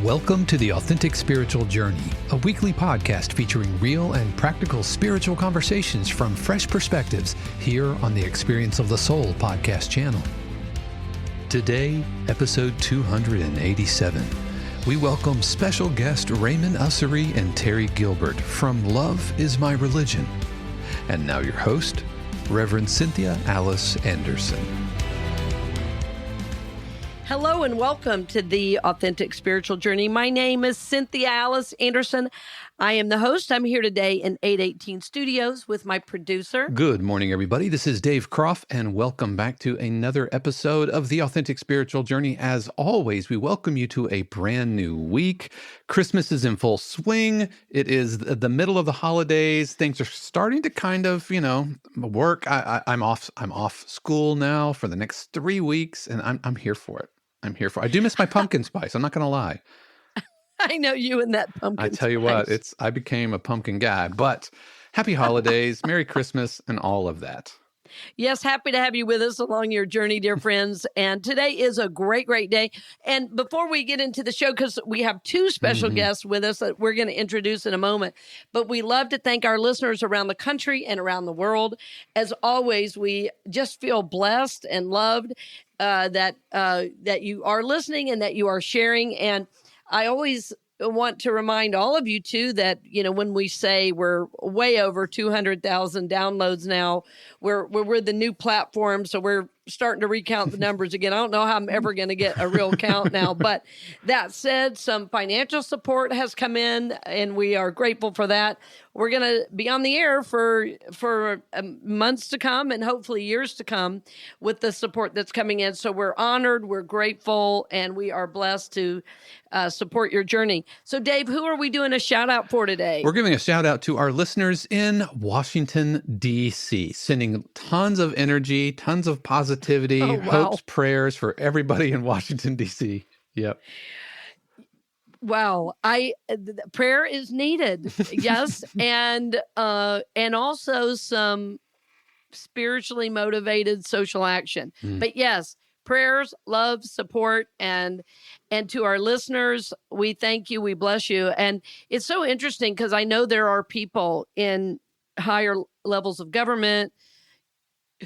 Welcome to the Authentic Spiritual Journey, a weekly podcast featuring real and practical spiritual conversations from fresh perspectives here on the Experience of the Soul podcast channel. Today, episode 287, we welcome special guest Raymond Ussery and Terri Gilbert from Love is My Religion. And now your host, Reverend Cynthia Alice Anderson. Hello and welcome to the Authentic Spiritual Journey. My name is Cynthia Alice Anderson. I am the host. I'm here today in 818 Studios with my producer. Good morning, everybody. This is Dave Croft, and welcome back to another episode of the Authentic Spiritual Journey. As always, we welcome you to a brand new week. Christmas is in full swing. It is the middle of the holidays. Things are starting to kind of, work. I'm off school now for the next 3 weeks, and I'm here for it. I do miss my pumpkin spice. I'm not going to lie. I know you and that pumpkin I tell you spice. what, I became a pumpkin guy, but happy holidays, Merry Christmas, and all of that. Yes, happy to have you with us along your journey, dear friends. And today is a great, great day. And before we get into the show, because we have two special guests with us that we're going to introduce in a moment, but we love to thank our listeners around the country and around the world. As always, we just feel blessed and loved that you are listening and that you are sharing. And I always want to remind all of you too that, when we say we're way over 200,000 downloads now, we're the new platform. So we're starting to recount the numbers again. I don't know how I'm ever going to get a real count now, but that said, some financial support has come in and we are grateful for that. We're going to be on the air for months to come and hopefully years to come with the support that's coming in. So we're honored, we're grateful, and we are blessed to support your journey. So Dave, who are we doing a shout out for today? We're giving a shout out to our listeners in Washington, D.C., sending tons of energy, tons of positivity, hopes, prayers for everybody in Washington, D.C. Yep. Wow, prayer is needed, yes, and also some spiritually motivated social action. But yes, prayers, love, support, and to our listeners, we thank you, we bless you, and it's so interesting because I know there are people in higher levels of government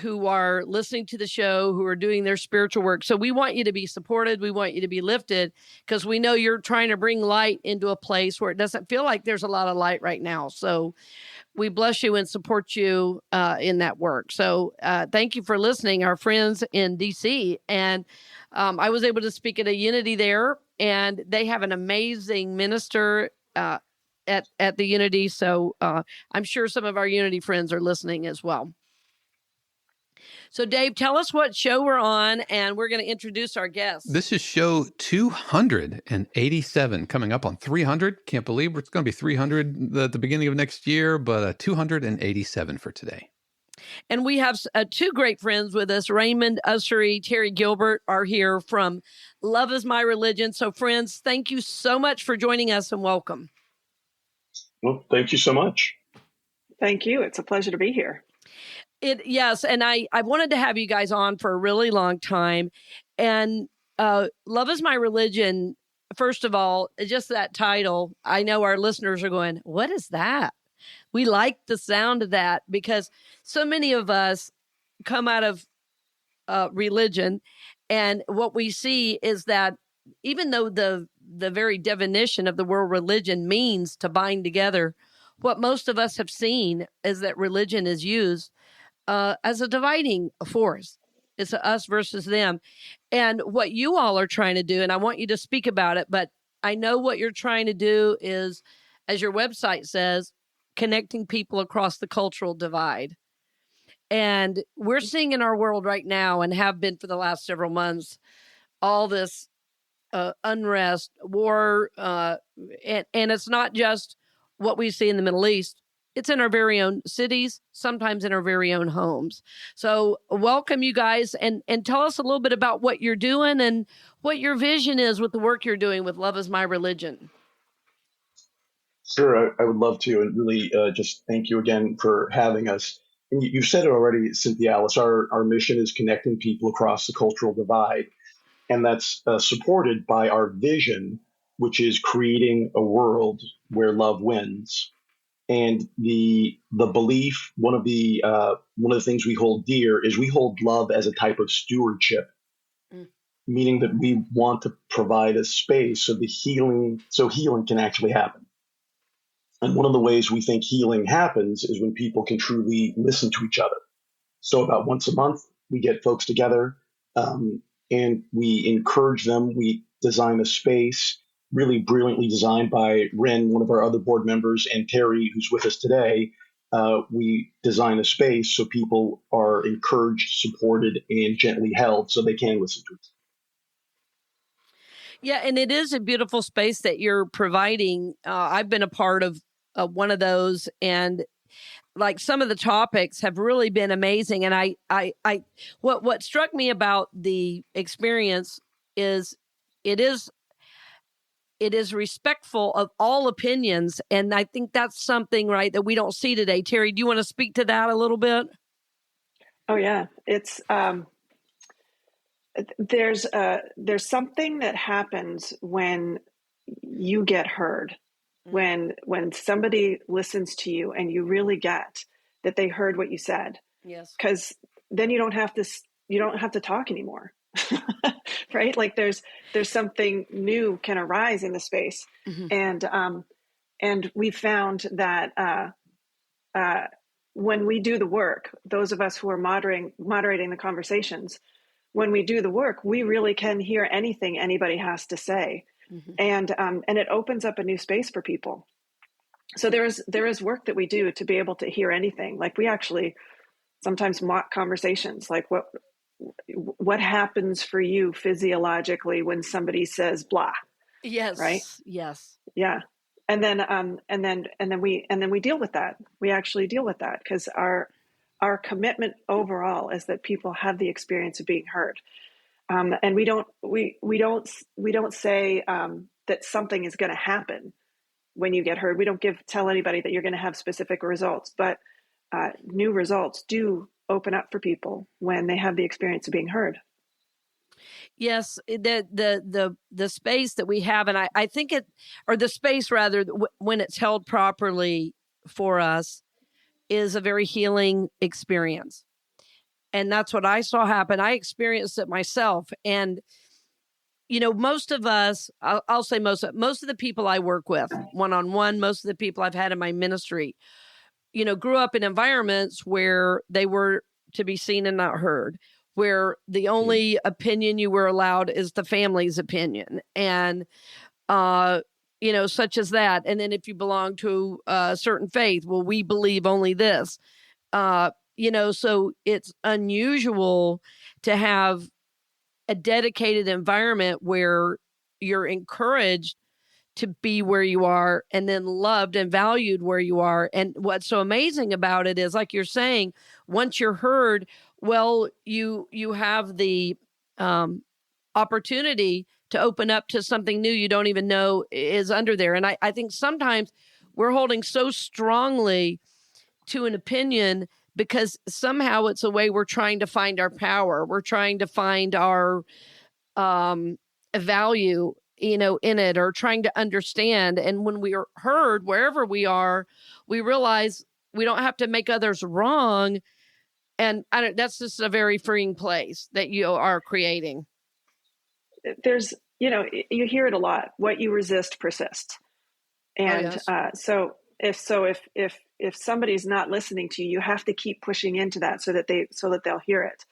who are listening to the show, who are doing their spiritual work. So we want you to be supported. We want you to be lifted because we know you're trying to bring light into a place where it doesn't feel like there's a lot of light right now. So we bless you and support you in that work. So thank you for listening, our friends in DC. And I was able to speak at a Unity there, and they have an amazing minister at the Unity. So I'm sure some of our Unity friends are listening as well. So, Dave, tell us what show we're on, and we're going to introduce our guests. This is show 287, coming up on 300. Can't believe it's going to be 300 at the beginning of next year, but 287 for today. And we have two great friends with us. Raymond Ussery, Terri Gilbert are here from Love is My Religion. So, friends, thank you so much for joining us, and welcome. Well, thank you so much. Thank you. It's a pleasure to be here. Yes, and I wanted to have you guys on for a really long time. And Love is My Religion, first of all, just that title, I know our listeners are going, what is that? We like the sound of that because so many of us come out of religion, and what we see is that even though the very definition of the word religion means to bind together, what most of us have seen is that religion is used as a dividing force. It's us versus them. And what you all are trying to do, and I want you to speak about it, but I know what you're trying to do is, as your website says, connecting people across the cultural divide. And we're seeing in our world right now, and have been for the last several months, all this unrest, war, and it's not just what we see in the Middle East. It's in our very own cities, sometimes in our very own homes. So welcome, you guys, and tell us a little bit about what you're doing and what your vision is with the work you're doing with Love is My Religion. Sure, I would love to, and really just thank you again for having us. And you said it already, Cynthia Alice, our mission is connecting people across the cultural divide, and that's supported by our vision which is creating a world where love wins. And the belief, one of the things we hold dear is we hold love as a type of stewardship, meaning that we want to provide a space so healing can actually happen. And one of the ways we think healing happens is when people can truly listen to each other. So about once a month, we get folks together, and we encourage them. We design a space really brilliantly designed by Ren, one of our other board members, and Terri, who's with us today. We design a space so people are encouraged, supported, and gently held so they can listen to us. Yeah, and it is a beautiful space that you're providing. I've been a part of one of those, and like some of the topics have really been amazing. And what struck me about the experience is it is respectful of all opinions, and I think that's something, right, that we don't see today. Terri, do you want to speak to that a little bit? Oh yeah, it's there's something that happens when you get heard, when somebody listens to you and you really get that they heard what you said. Yes. Because then you don't have to talk anymore. Right? Like there's something new can arise in the space. And we found that when we do the work, those of us who are moderating the conversations, when we do the work, we really can hear anything anybody has to say. And it opens up a new space for people. So there is work that we do to be able to hear anything. Like we actually sometimes mock conversations, like what happens for you physiologically when somebody says blah. Yes. Right. Yes. Yeah. And then we deal with that. We actually deal with that because our commitment overall is that people have the experience of being heard. And we don't say that something is going to happen when you get heard. We don't tell anybody that you're going to have specific results, but new results do open up for people when they have the experience of being heard. Yes, the space that we have, and I think the space rather, when it's held properly for us, is a very healing experience. And that's what I saw happen. I experienced it myself. And, most of us, I'll say most of the people I work with one-on-one, most of the people I've had in my ministry, grew up in environments where they were to be seen and not heard, where the only opinion you were allowed is the family's opinion. And, such as that. And then if you belong to a certain faith, well, we believe only this. So it's unusual to have a dedicated environment where you're encouraged to be where you are and then loved and valued where you are. And what's so amazing about it is, like you're saying, once you're heard, well, you have the opportunity to open up to something new you don't even know is under there. And I think sometimes we're holding so strongly to an opinion because somehow it's a way we're trying to find our power. We're trying to find our value, in it, or trying to understand. And when we are heard, wherever we are, we realize we don't have to make others wrong. And that's just a very freeing place that you are creating. There's, you hear it a lot. What you resist persists. And so if somebody's not listening to you, you have to keep pushing into that so that they'll hear it.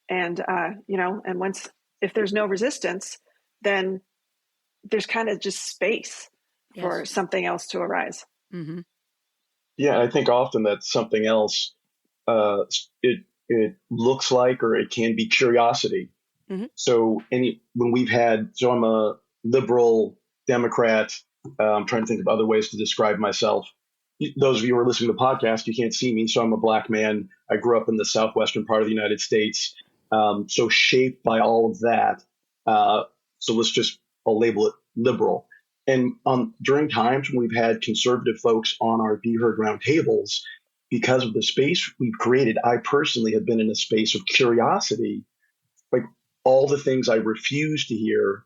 And, and if there's no resistance, then there's kind of just space for something else to arise. Mm-hmm. Yeah. I think often that something else, it looks like, or it can be curiosity. Mm-hmm. So I'm a liberal Democrat. I'm trying to think of other ways to describe myself. Those of you who are listening to the podcast, you can't see me. So I'm a Black man. I grew up in the southwestern part of the United States. So shaped by all of that. So I'll label it liberal. And during times when we've had conservative folks on our Be Heard roundtables, because of the space we've created, I personally have been in a space of curiosity. Like all the things I refuse to hear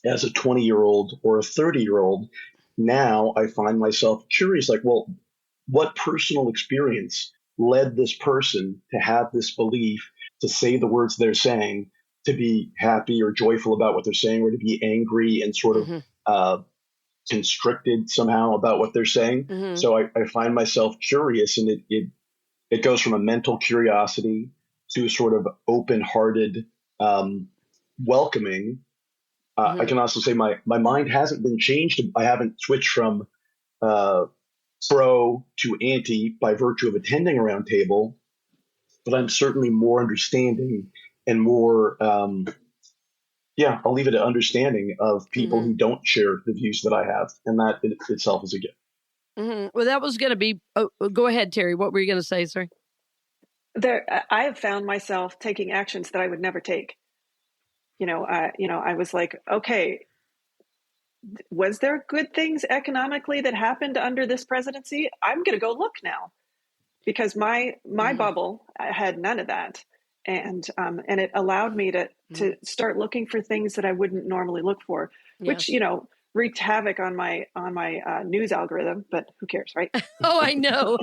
as a 20-year-old or a 30-year-old, now I find myself curious, like, well, what personal experience led this person to have this belief, to say the words they're saying, to be happy or joyful about what they're saying, or to be angry and sort of constricted somehow about what they're saying. So I find myself curious, and it goes from a mental curiosity to a sort of open-hearted welcoming. I can also say my mind hasn't been changed. I haven't switched from pro to anti by virtue of attending a round table, but I'm certainly more understanding and more, I'll leave it at understanding of people who don't share the views that I have. And that in itself is a gift. Well, that was going to be, go ahead, Terri. What were you going to say, sir? I have found myself taking actions that I would never take. I was like, okay, was there good things economically that happened under this presidency? I'm going to go look now, because my bubble had none of that. And it allowed me to start looking for things that I wouldn't normally look for, which, wreaked havoc on my news algorithm, but who cares, right? Oh, I know.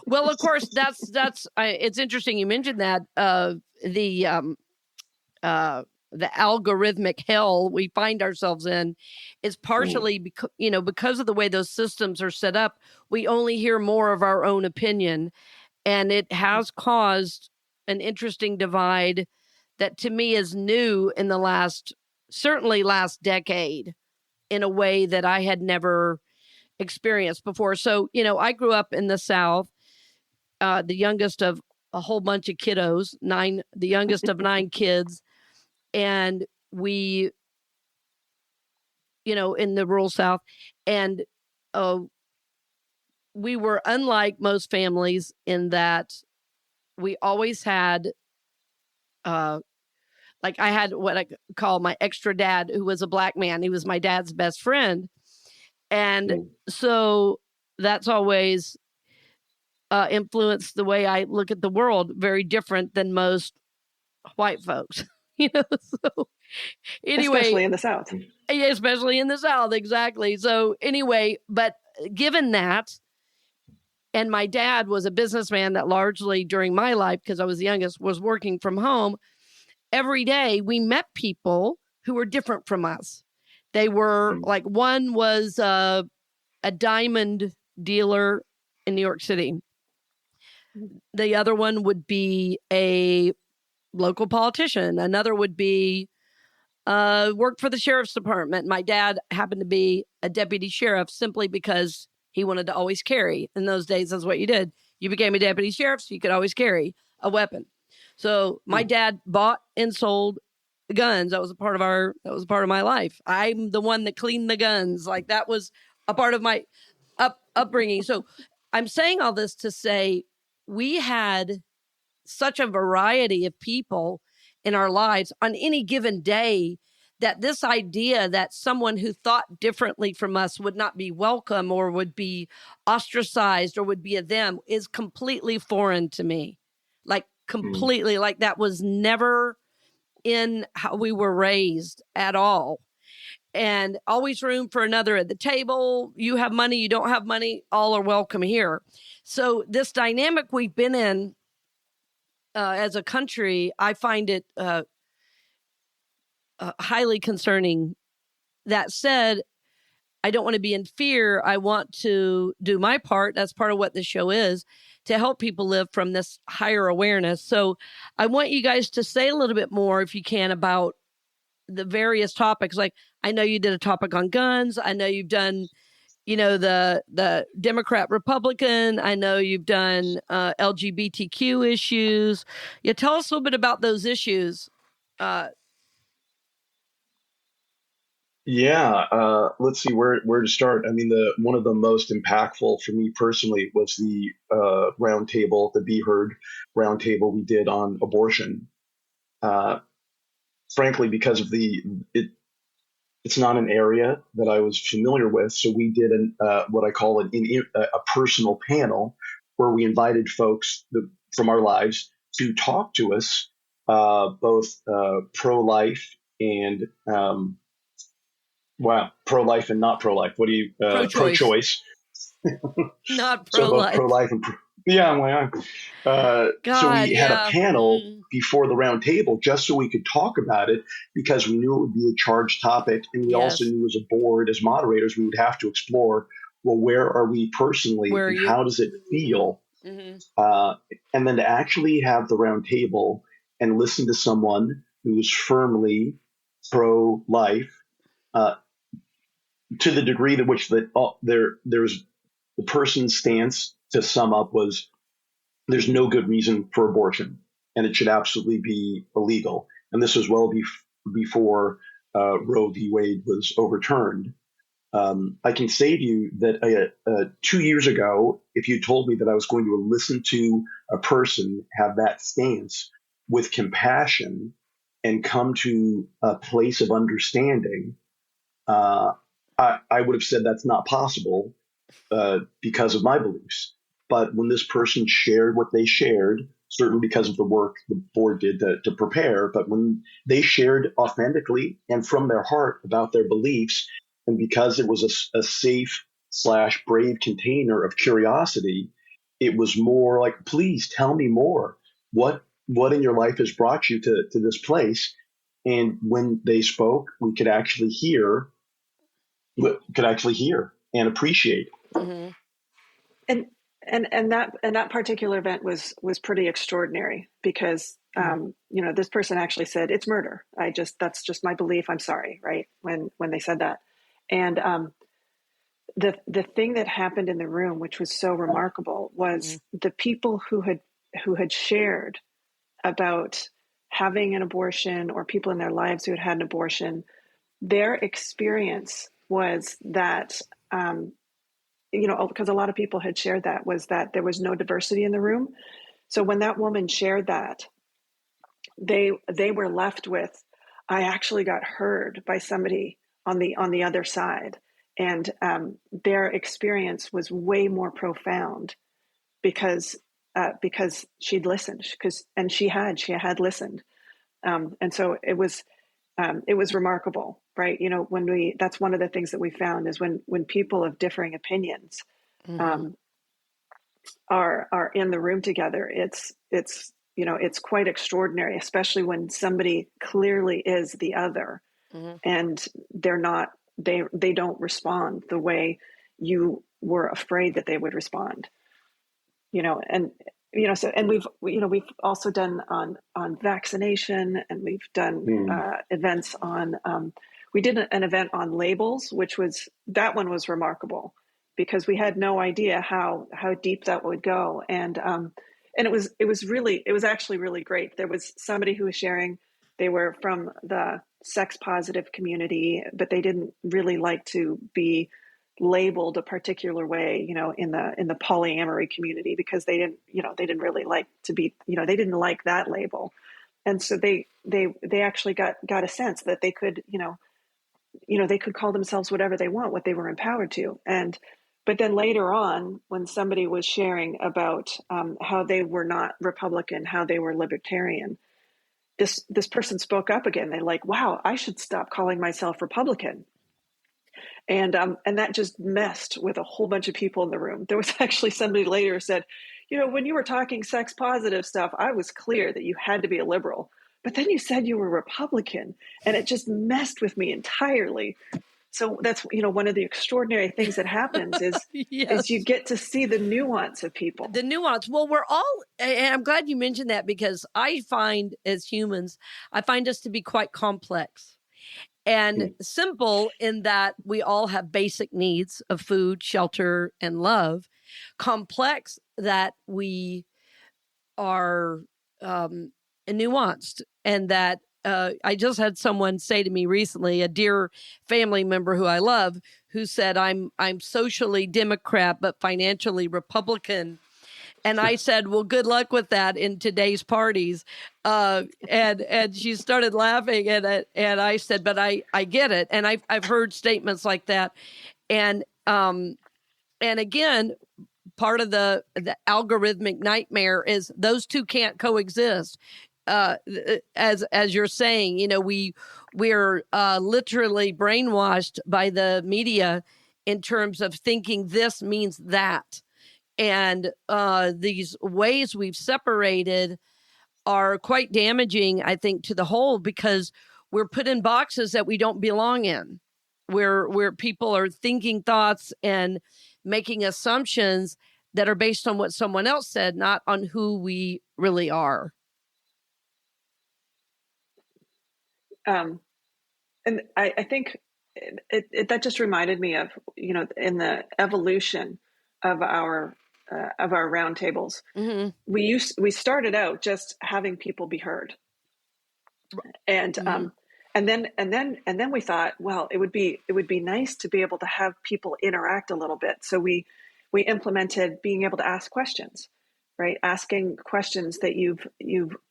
Well, of course, that's it's interesting you mentioned that, the algorithmic hell we find ourselves in is partially because of the way those systems are set up. We only hear more of our own opinion, and it has caused an interesting divide that to me is new in the certainly last decade, in a way that I had never experienced before. So, I grew up in the South, the youngest of a whole bunch of kiddos, the youngest of 9 kids. And we, in the rural South, and we were unlike most families in that we always had, like I had what I call my extra dad, who was a black man. He was my dad's best friend. And so that's always influenced the way I look at the world, very different than most white folks. So anyway, especially in the South. Yeah, especially in the South, exactly. So anyway, but given that, and my dad was a businessman that largely during my life, because I was the youngest, was working from home. Every day we met people who were different from us. They were like, one was a diamond dealer in New York City. The other one would be a local politician. Another would be worked for the sheriff's department. My dad happened to be a deputy sheriff simply because he wanted to always carry. In those days, that's what you did. You became a deputy sheriff, so you could always carry a weapon. So my dad bought and sold guns. That was a part of my life. I'm the one that cleaned the guns. Like that was a part of my upbringing. So I'm saying all this to say we had such a variety of people in our lives on any given day that this idea that someone who thought differently from us would not be welcome or would be ostracized or would be a them is completely foreign to me. Like completely, like that was never in how we were raised at all. And always room for another at the table. You have money, you don't have money, all are welcome here. So this dynamic we've been in as a country, I find it highly concerning. That said, I don't want to be in fear. I want to do my part. That's part of what this show is, to help people live from this higher awareness. So I want you guys to say a little bit more, if you can, about the various topics. Like, I know you did a topic on guns. I know you've done, the Democrat Republican. I know you've done LGBTQ issues. Yeah, tell us a little bit about those issues. Let's see where to start. I mean, one of the most impactful for me personally was the roundtable, the Be Heard roundtable we did on abortion. Frankly, because of it's not an area that I was familiar with, so we did what I call a personal panel where we invited folks from our lives to talk to us, both pro-life and Wow. Pro-life and not pro-life. What do you, Pro-choice. pro-choice. Not So both pro-life. pro-life and yeah, well, so God, we had a yeah. panel before the round table just so we could talk about it because we knew it would be a charged topic. And we also Yes. knew as a board, as moderators, we would have to explore, well, where are we personally Where are and you? how does it feel? Mm-hmm. And then to actually have the round table and listen to someone who is firmly pro-life, to the degree to which that there's the person's stance, to sum up, was there's no good reason for abortion and it should absolutely be illegal. And this was well before Roe v. Wade was overturned. I can say to you that 2 years ago, if you told me that I was going to listen to a person have that stance with compassion and come to a place of understanding, I would have said that's not possible because of my beliefs. But when this person shared what they shared, certainly because of the work the board did to prepare, but when they shared authentically and from their heart about their beliefs, and because it was a safe / brave container of curiosity, it was more like, please tell me more. What in your life has brought you to this place? And when they spoke, we could actually hear and appreciate. Mm-hmm. And that particular event was pretty extraordinary because this person actually said it's murder. That's just my belief. I'm sorry, right? When they said that, and the thing that happened in the room, which was so remarkable, was the people who had shared about having an abortion, or people in their lives who had had an abortion. Their experience was that. Because a lot of people had shared that, was that there was no diversity in the room. So when that woman shared that, they were left with, I actually got heard by somebody on the other side. And their experience was way more profound because she'd listened, and she had listened. And so it was remarkable, right? That's one of the things that we found is when people of differing opinions are in the room together, it's quite extraordinary, especially when somebody clearly is the other and they don't respond the way you were afraid that they would respond, and we've also done on vaccination, and we've done events on, we did an event on labels, that one was remarkable because we had no idea how deep that would go. And it was actually really great. There was somebody who was sharing, they were from the sex positive community, but they didn't really like to be labeled a particular way, in the polyamory community, because they didn't really like to be, they didn't like that label. And so they actually got a sense that they could, they could call themselves whatever they want, what they were empowered to. But then later on, when somebody was sharing about how they were not Republican, how they were libertarian, this person spoke up again. They're like, wow, I should stop calling myself Republican. And that just messed with a whole bunch of people in the room. There was actually somebody later who said, when you were talking sex positive stuff, I was clear that you had to be a liberal. But then you said you were Republican, and it just messed with me entirely. So that's, one of the extraordinary things that happens is, yes. is you get to see the nuance of people. The nuance. Well, we're all, and I'm glad you mentioned that, because I find as humans, I find us to be quite complex and simple in that we all have basic needs of food, shelter, and love. Complex that we are nuanced, and that I just had someone say to me recently, a dear family member who I love, who said, I'm socially Democrat, but financially Republican. And I said, well, good luck with that in today's parties. And she started laughing, and I said, but I get it. And I've heard statements like that. And again, part of the algorithmic nightmare is those two can't coexist. As you're saying, we we're literally brainwashed by the media in terms of thinking this means that. And these ways we've separated are quite damaging, I think, to the whole, because we're put in boxes that we don't belong in, where people are thinking thoughts and making assumptions that are based on what someone else said, not on who we really are. And I think that just reminded me of, in the evolution of our roundtables, Mm-hmm. we started out just having people be heard, and Mm-hmm. and then we thought, well, it would be nice to be able to have people interact a little bit. So we implemented being able to ask questions, right? Asking questions that you've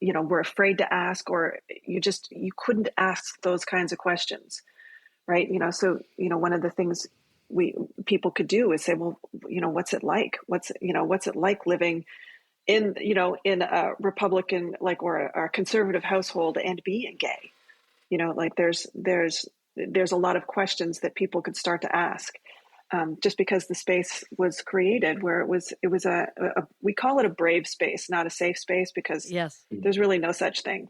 were afraid to ask, or you couldn't ask those kinds of questions, right? So one of the things people could do is say, well, what's it like? What's it like living in a Republican or a conservative household and being gay? There's a lot of questions that people could start to ask, just because the space was created where it was we call it a brave space, not a safe space, because Yes, there's really no such thing.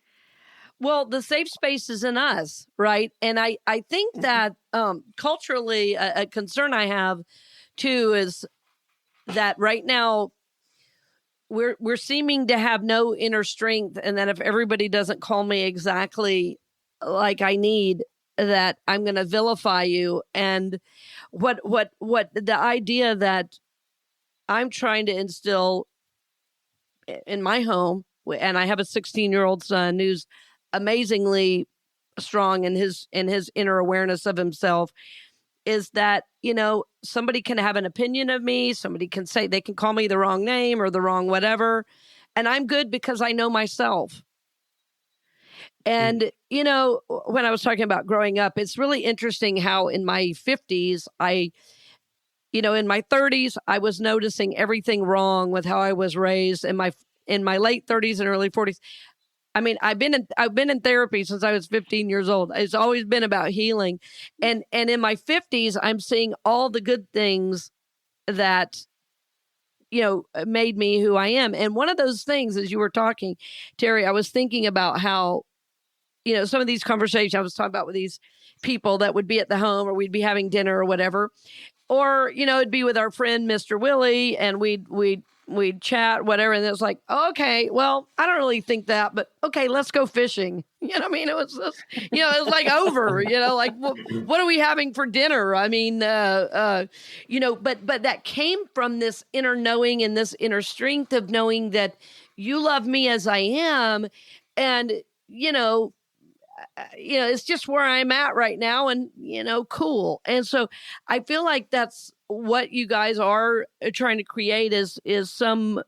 Well, the safe space is in us, right? And I think that culturally, a concern I have too is that right now we're seeming to have no inner strength, and that if everybody doesn't call me exactly like I need, that I'm going to vilify you. And what the idea that I'm trying to instill in my home, and I have a 16-year-old son who's amazingly strong in his inner awareness of himself, is that, somebody can have an opinion of me. Somebody can say, they can call me the wrong name or the wrong whatever. And I'm good because I know myself. And, when I was talking about growing up, it's really interesting how in my 50s, in my 30s, I was noticing everything wrong with how I was raised. In my late 30s and early 40s, I mean, I've been in therapy since I was 15 years old. It's always been about healing. And in my 50s, I'm seeing all the good things that, made me who I am. And one of those things, as you were talking, Terri, I was thinking about how, some of these conversations I was talking about with these people that would be at the home, or we'd be having dinner or whatever, or, it'd be with our friend, Mr. Willie, and we'd chat, whatever. And it was like, okay, well, I don't really think that, but okay, let's go fishing. You know what I mean? It was just, it was like over, like, what are we having for dinner? I mean, but that came from this inner knowing and this inner strength of knowing that you love me as I am. And, it's just where I'm at right now, and, cool. And so I feel like that's what you guys are trying to create is some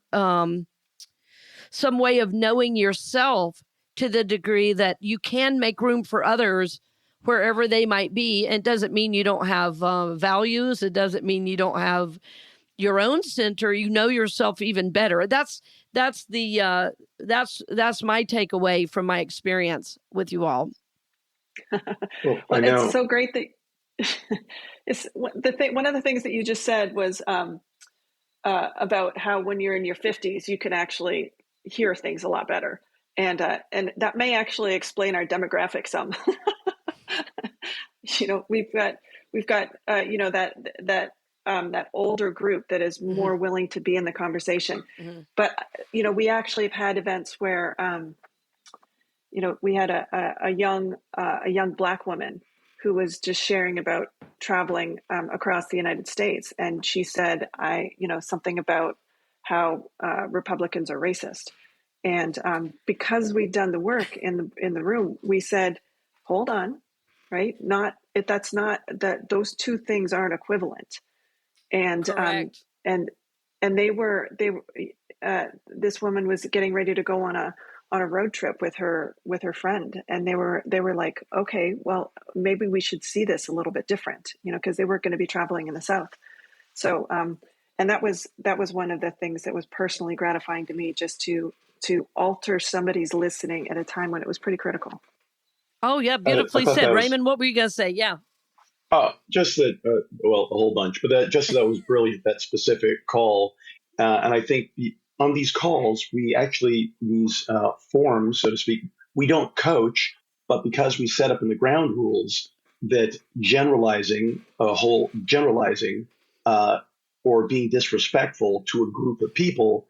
way of knowing yourself to the degree that you can make room for others wherever they might be. And it doesn't mean you don't have values. It doesn't mean you don't have your own center. You know yourself even better. That's my takeaway from my experience with you all. Well, I know. It's so great that it's the thing. One of the things that you just said was about how when you're in your 50s, you can actually hear things a lot better, and that may actually explain our demographic some. We've got that older group that is more willing to be in the conversation. Mm-hmm. But we actually have had events where we had a young Black woman who was just sharing about traveling across the United States, and she said, something about how Republicans are racist, and because we'd done the work in the room, we said, hold on, right? That's not that those two things aren't equivalent, and they were this woman was getting ready to go on a road trip with her friend, and they were like, okay, well, maybe we should see this a little bit different, because they weren't going to be traveling in the South. So and that was one of the things that was personally gratifying to me, just to alter somebody's listening at a time when it was pretty critical. Oh, yeah. I Beautifully thought said. that was Raymond, what were you going to say? Yeah. just that, well, a whole bunch, but that was brilliant, that specific call. And I think on these calls, we actually, these forums, so to speak, we don't coach, but because we set up in the ground rules that generalizing or being disrespectful to a group of people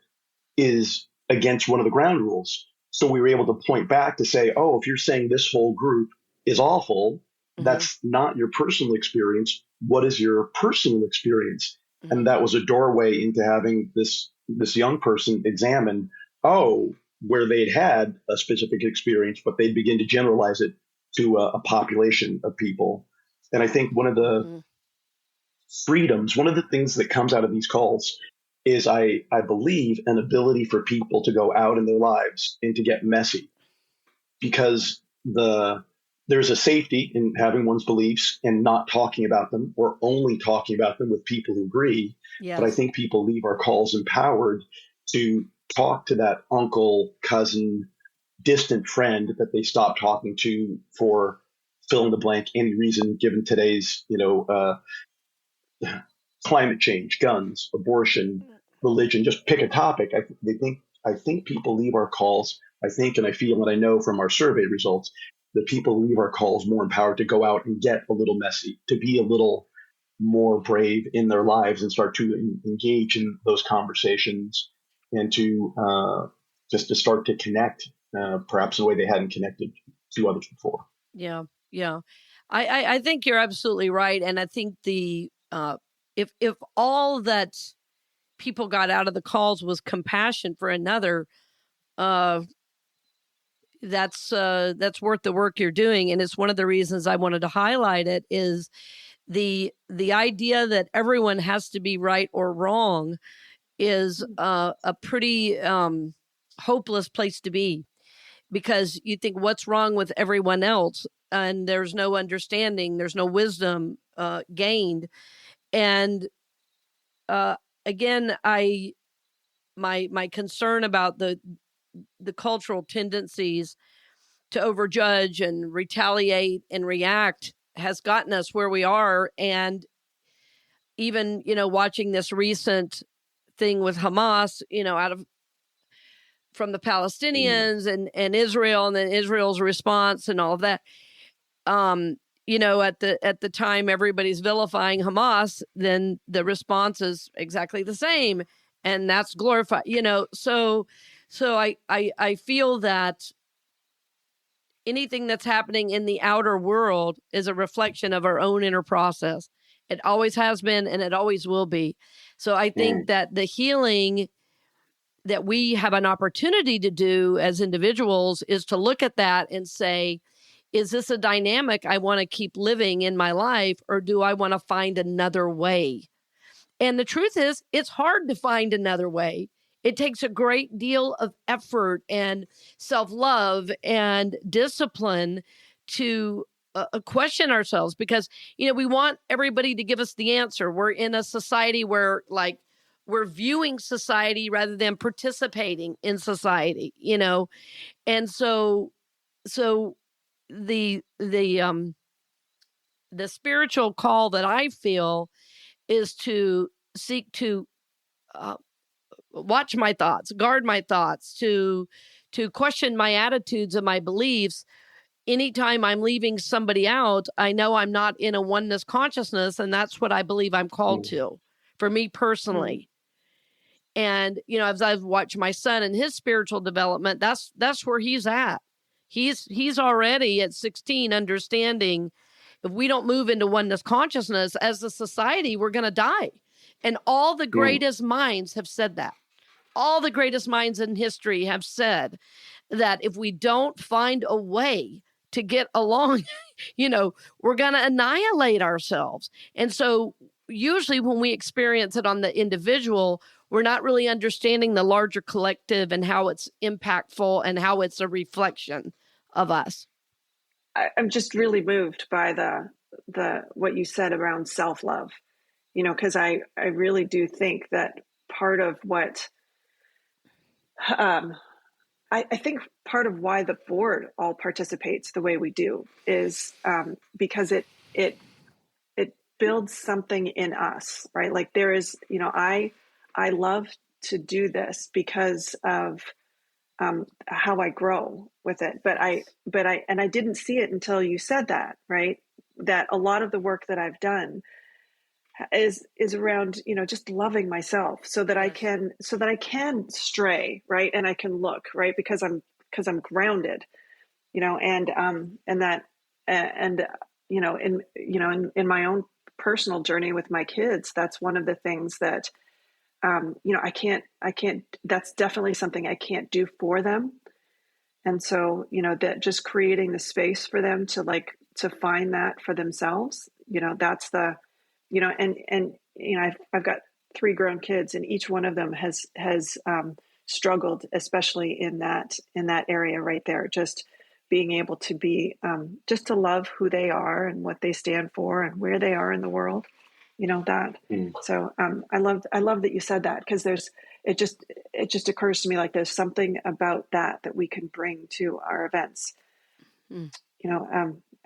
is against one of the ground rules. So we were able to point back to say, oh, if you're saying this whole group is awful, that's not your personal experience. What is your personal experience? And that was a doorway into having this young person examine, oh, where they'd had a specific experience, but they'd begin to generalize it to a population of people. And I think one of the freedoms, one of the things that comes out of these calls is I believe an ability for people to go out in their lives and to get messy, because there's a safety in having one's beliefs and not talking about them, or only talking about them with people who agree. Yes. But I think people leave our calls empowered to talk to that uncle, cousin, distant friend that they stopped talking to for fill in the blank any reason, given today's climate change, guns, abortion, religion. Just pick a topic. I think people leave our calls. I think, and I feel, and I know from our survey results, that people leave our calls more empowered to go out and get a little messy, to be a little more brave in their lives and start to engage in those conversations, and to just to start to connect, perhaps in a way they hadn't connected to others before. Yeah, yeah. I think you're absolutely right, and I think if all that people got out of the calls was compassion for another, that's worth the work you're doing. And it's one of the reasons I wanted to highlight it, is the idea that everyone has to be right or wrong is a pretty hopeless place to be, because you think, what's wrong with everyone else? And there's no understanding, there's no wisdom gained. And again, my concern about the cultural tendencies to overjudge and retaliate and react has gotten us where we are. And even, watching this recent thing with Hamas, from the Palestinians and Israel, and then Israel's response and all of that. At the time everybody's vilifying Hamas, then the response is exactly the same, and that's glorified. So I feel that anything that's happening in the outer world is a reflection of our own inner process. It always has been, and it always will be. So I think that the healing that we have an opportunity to do as individuals is to look at that and say, is this a dynamic I want to keep living in my life, or do I want to find another way? And the truth is, it's hard to find another way. It takes a great deal of effort and self-love and discipline to question ourselves, because, we want everybody to give us the answer. We're in a society where, we're viewing society rather than participating in society, and so the spiritual call that I feel is to seek to watch my thoughts, guard my thoughts, to question my attitudes and my beliefs. Anytime I'm leaving somebody out, I know I'm not in a oneness consciousness, and that's what I believe I'm called to, for me personally. And, as I've watched my son and his spiritual development, that's where he's at. He's already at 16 understanding, if we don't move into oneness consciousness as a society, we're going to die. And all the greatest minds have said that. All the greatest minds in history have said that if we don't find a way to get along, we're going to annihilate ourselves. And so usually when we experience it on the individual, we're not really understanding the larger collective and how it's impactful and how it's a reflection of us. I'm just really moved by the what you said around self-love, because I really do think that part of what I think part of why the board all participates the way we do is because it builds something in us, right? Like there is, I love to do this because of how I grow with it. But I didn't see it until you said that, right? That a lot of the work that I've done is around, just loving myself so that I can stray, right? And I can look, right? Because I'm grounded, and that, and, in my own personal journey with my kids, that's one of the things that, I can't, that's definitely something I can't do for them. And so, that just creating the space for them to find that for themselves, that's the, I've got 3 grown kids, and each one of them has struggled, especially in that area right there. Just being able to be, just to love who they are and what they stand for and where they are in the world, that. So I love that you said that, because it just occurs to me like there's something about that we can bring to our events, and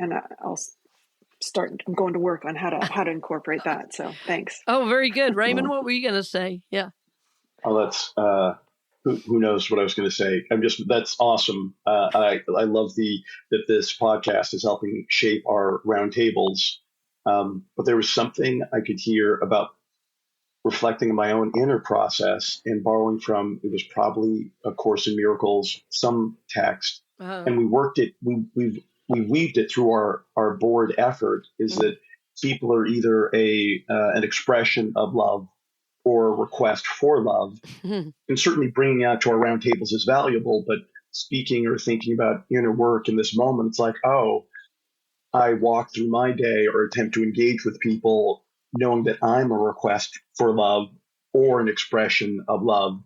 I'm going to work on how to incorporate that. So thanks. Oh, very good. Raymond, what were you going to say? Yeah. Oh, that's, who knows what I was going to say. That's awesome. I love that this podcast is helping shape our roundtables. But there was something I could hear about reflecting on my own inner process and borrowing from, it was probably A Course in Miracles, some text. And we worked it, we weaved it through our board effort, is that people are either an expression of love or a request for love. And certainly bringing out to our roundtables is valuable, but speaking or thinking about inner work in this moment, it's like, oh, I walk through my day or attempt to engage with people knowing that I'm a request for love or an expression of love,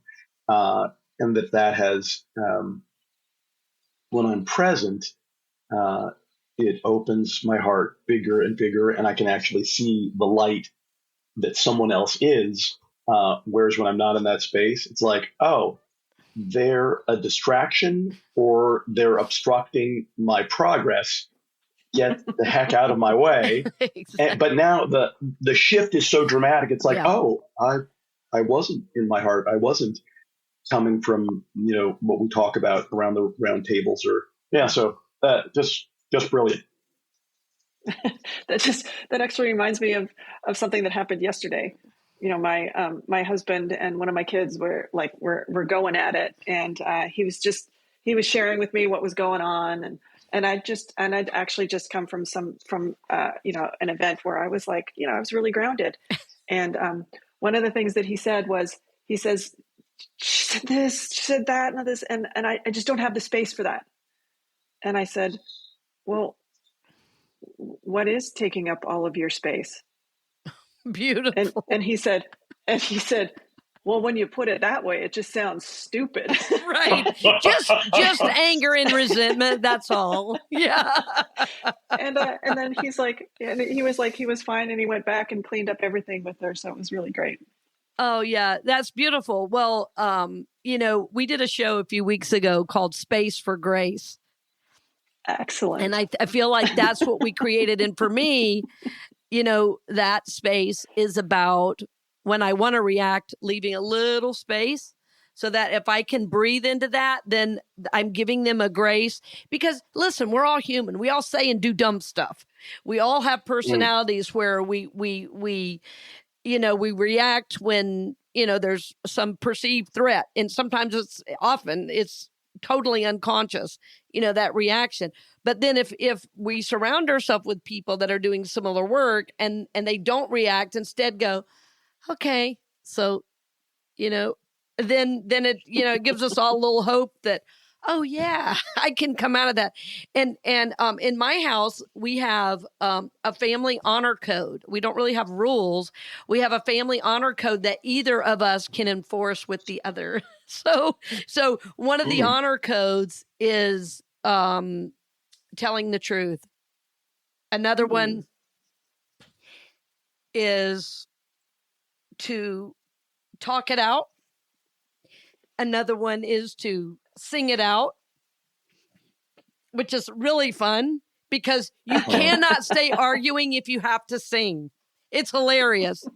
and that has, when I'm present, it opens my heart bigger and bigger, and I can actually see the light that someone else is. Whereas when I'm not in that space, it's like, oh, they're a distraction or they're obstructing my progress. Get the heck out of my way. Exactly. But now the shift is so dramatic. It's like, oh, I wasn't in my heart. I wasn't coming from, what we talk about around the round tables so just brilliant. That actually reminds me of something that happened yesterday. My husband and one of my kids were going at it, and he was sharing with me what was going on, and I'd actually just come from an event where I was I was really grounded. And one of the things that he said was, he says, she said this, she said that, and this, and I just don't have the space for that. And I said, well, what is taking up all of your space? Beautiful. And he said, well, when you put it that way, it just sounds stupid. Right. Just anger and resentment. That's all. Yeah. And then he's like, and he was fine. And he went back and cleaned up everything with her. So it was really great. Oh yeah. That's beautiful. Well, we did a show a few weeks ago called Space for Grace. Excellent. And I feel like that's what we created. And for me, that space is about, when I want to react, leaving a little space so that if I can breathe into that, then I'm giving them a grace. Because listen, we're all human. We all say and do dumb stuff. We all have personalities where we react when, there's some perceived threat. And sometimes it's totally unconscious, that reaction. But then if we surround ourselves with people that are doing similar work and they don't react, instead go, okay, so, then it, it gives us all a little hope that, oh yeah, I can come out of that. And in my house, we have a family honor code. We don't really have rules. We have a family honor code that either of us can enforce with the other. So one of the honor codes is telling the truth. Another one is to talk it out. Another one is to sing it out, which is really fun because you cannot stay arguing if you have to sing. It's hilarious.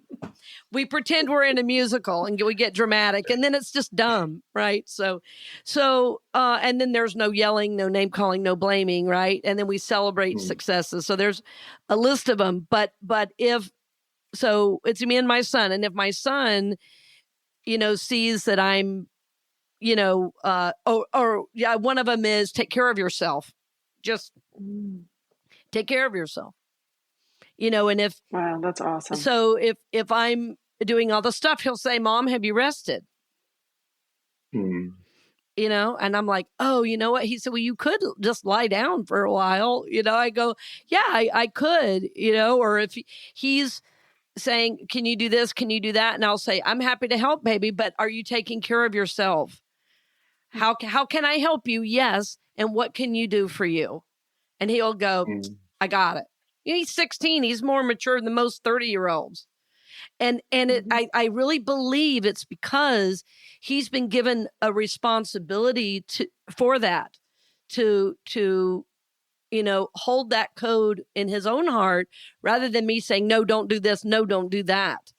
We pretend we're in a musical and we get dramatic, and then it's just dumb, right? So, and then there's no yelling, no name calling, no blaming, right? And then we celebrate successes. So there's a list of them. But if so, it's me and my son, and if my son, sees that I'm, one of them is take care of yourself, just take care of yourself. And if, wow, that's awesome. So if I'm doing all the stuff, he'll say, Mom, have you rested? And I'm like, oh, you know what? He said, well, you could just lie down for a while. I go, yeah, I could, or if he's saying, can you do this? Can you do that? And I'll say, I'm happy to help, baby, but are you taking care of yourself? How can I help you? Yes. And what can you do for you? And he'll go, I got it. He's 16. He's more mature than most 30-year-olds. And I really believe it's because he's been given a responsibility for that, to hold that code in his own heart rather than me saying, no, don't do this. No, don't do that.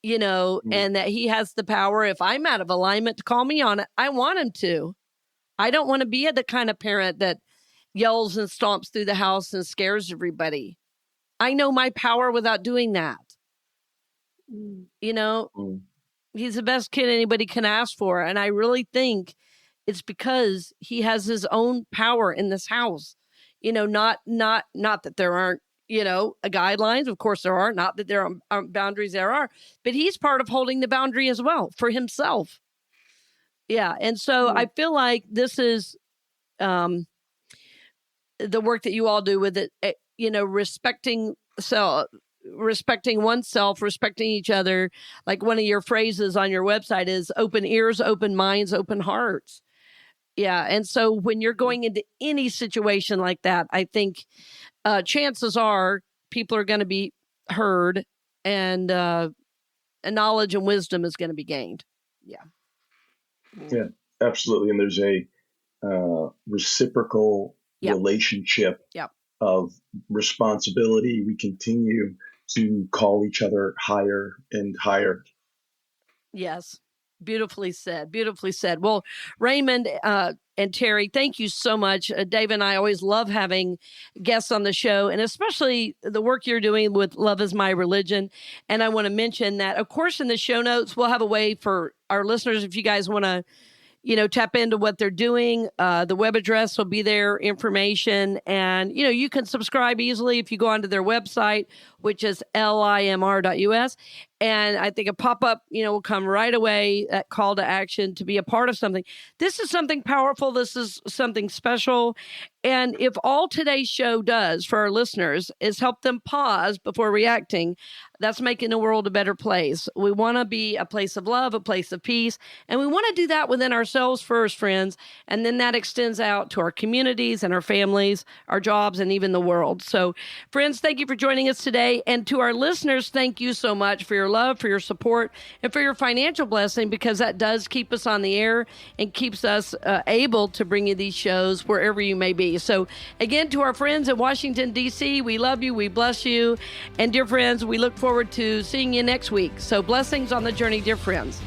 And that he has the power, if I'm out of alignment, to call me on it. I want him to. I don't want to be the kind of parent that yells and stomps through the house and scares everybody. I know my power without doing that. He's the best kid anybody can ask for. And I really think it's because he has his own power in this house. Not that there aren't, guidelines. Of course there are. Not that there aren't boundaries. There are. But he's part of holding the boundary as well for himself. Yeah. And so I feel like this is the work that you all do with it, respecting oneself, respecting each other. Like one of your phrases on your website is open ears, open minds, open hearts. Yeah. And so when you're going into any situation like that, I think chances are people are going to be heard and knowledge and wisdom is going to be gained. Yeah. Yeah, absolutely. And there's a reciprocal relationship of responsibility. We continue to call each other higher and higher. Yes. Beautifully said. Beautifully said. Well, Raymond and Terri, thank you so much. Dave and I always love having guests on the show, and especially the work you're doing with Love is My Religion. And I want to mention that, of course, in the show notes, we'll have a way for our listeners, if you guys want to, tap into what they're doing. The web address will be there, information, and, you can subscribe easily if you go onto their website, which is limr.us. And I think a pop-up, will come right away, that call to action to be a part of something. This is something powerful. This is something special. And if all today's show does for our listeners is help them pause before reacting, that's making the world a better place. We want to be a place of love, a place of peace. And we want to do that within ourselves first, friends. And then that extends out to our communities and our families, our jobs, and even the world. So, friends, thank you for joining us today. And to our listeners, thank you so much for your love, for your support, and for your financial blessing, because that does keep us on the air and keeps us able to bring you these shows wherever you may be. So again, to our friends in Washington, D.C., we love you, we bless you. And dear friends, we look forward to seeing you next week. So blessings on the journey, dear friends.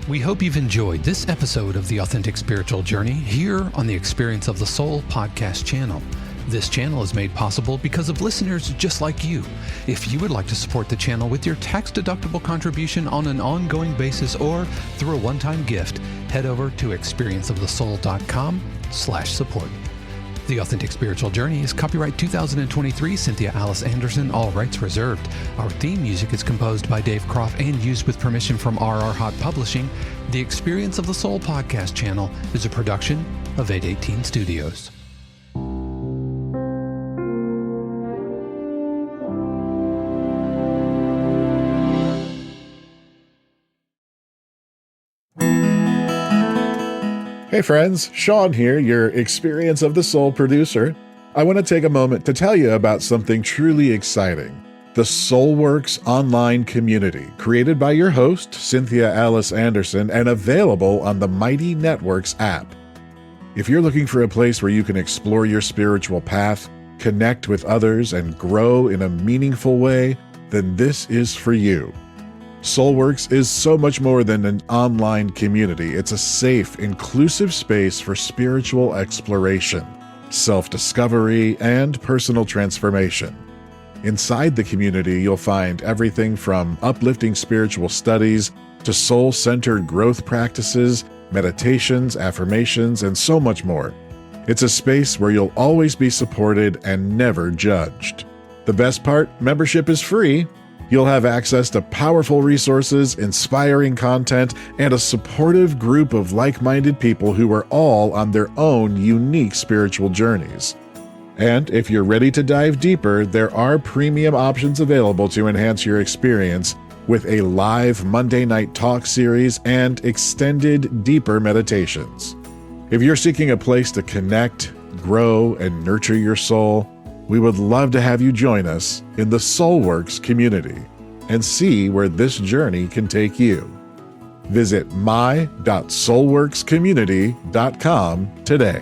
We hope you've enjoyed this episode of The Authentic Spiritual Journey here on the Experience of the Soul podcast channel. This channel is made possible because of listeners just like you. If you would like to support the channel with your tax-deductible contribution on an ongoing basis or through a one-time gift, head over to experienceofthesoul.com/support. The Authentic Spiritual Journey is copyright 2023, Cynthia Alice Anderson, all rights reserved. Our theme music is composed by Dave Croft and used with permission from RR Hot Publishing. The Experience of the Soul podcast channel is a production of 818 Studios. Hey friends, Sean here, your Experience of the Soul producer. I want to take a moment to tell you about something truly exciting. The SoulWorks online community, created by your host, Cynthia Alice Anderson, and available on the Mighty Networks app. If you're looking for a place where you can explore your spiritual path, connect with others, and grow in a meaningful way, then this is for you. SoulWorks is so much more than an online community. It's a safe, inclusive space for spiritual exploration, self-discovery, and personal transformation. Inside the community, you'll find everything from uplifting spiritual studies to soul-centered growth practices, meditations, affirmations, and so much more. It's a space where you'll always be supported and never judged. The best part, membership is free. You'll have access to powerful resources, inspiring content, and a supportive group of like-minded people who are all on their own unique spiritual journeys. And if you're ready to dive deeper, there are premium options available to enhance your experience, with a live Monday night talk series and extended, deeper meditations. If you're seeking a place to connect, grow, and nurture your soul, we would love to have you join us in the SoulWorks community and see where this journey can take you. Visit my.soulworkscommunity.com today.